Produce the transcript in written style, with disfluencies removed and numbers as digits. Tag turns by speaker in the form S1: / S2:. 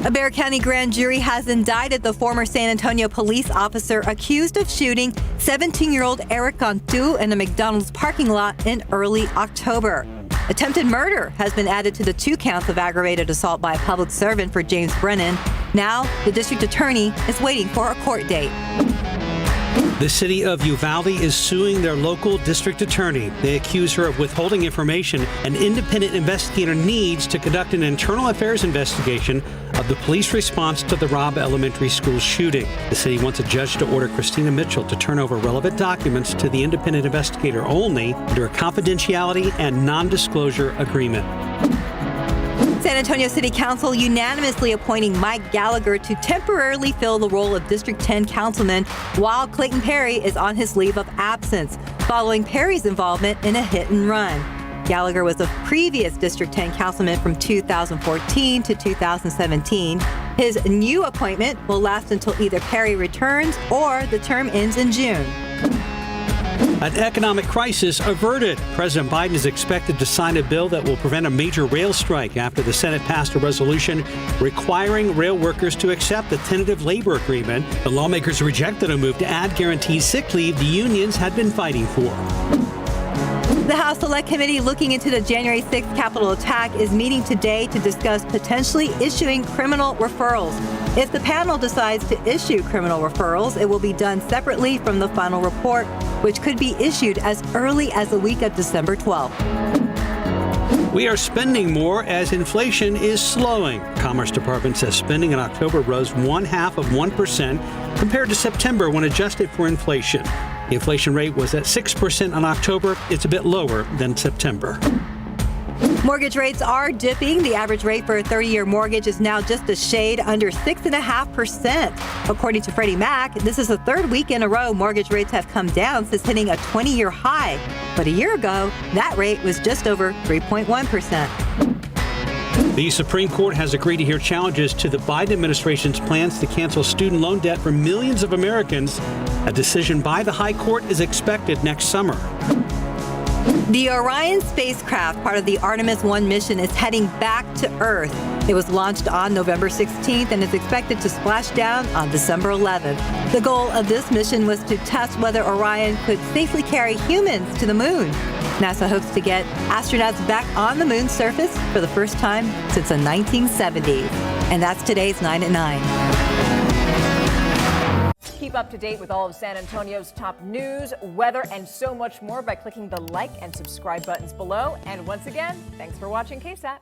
S1: A Bexar County grand jury has indicted the former San Antonio police officer accused of shooting 17-year-old Eric Cantu in a McDonald's parking lot in early October. Attempted murder has been added to the 2 counts of aggravated assault by a public servant for James Brennan. Now, the district attorney is waiting for a court date.
S2: The city of Uvalde is suing their local district attorney. They accuse her of withholding information an independent investigator needs to conduct an internal affairs investigation of the police response to the Robb Elementary School shooting. The city wants a judge to order Christina Mitchell to turn over relevant documents to the independent investigator only under a confidentiality and non-disclosure agreement.
S1: San Antonio City Council unanimously appointing Mike Gallagher to temporarily fill the role of District 10 councilman while Clayton Perry is on his leave of absence following Perry's involvement in a hit and run. Gallagher was a previous District 10 councilman from 2014 to 2017. His new appointment will last until either Perry returns or the term ends in June.
S2: An economic crisis averted. President Biden is expected to sign a bill that will prevent a major rail strike after the Senate passed a resolution requiring rail workers to accept the tentative labor agreement. The lawmakers rejected a move to add guaranteed sick leave the unions had been fighting for.
S1: The House Select Committee looking into the January 6th Capitol attack is meeting today to discuss potentially issuing criminal referrals. If the panel decides to issue criminal referrals, it will be done separately from the final report, which could be issued as early as the week of December 12th.
S2: We are spending more as inflation is slowing. Commerce Department says spending in October rose 0.5% compared to September when adjusted for inflation. The inflation rate was at 6% in October. It's a bit lower than September.
S1: Mortgage rates are dipping. The average rate for a 30-year mortgage is now just a shade under 6.5%. According to Freddie Mac, this is the 3rd week in a row mortgage rates have come down since hitting a 20-year high. But a year ago, that rate was just over 3.1%.
S2: The Supreme Court has agreed to hear challenges to the Biden administration's plans to cancel student loan debt for millions of Americans. A decision by the High Court is expected next summer.
S1: The Orion spacecraft, part of the ARTEMIS 1 mission, is heading back to Earth. It was launched on November 16th and is expected to splash down on December 11th. The goal of this mission was to test whether Orion could safely carry humans to the moon. NASA hopes to get astronauts back on the moon's surface for the first time since the 1970s. And that's today's 9 at 9.
S3: Keep up to date with all of San Antonio's top news, weather, and so much more by clicking the like and subscribe buttons below. And once again, thanks for watching KSAT.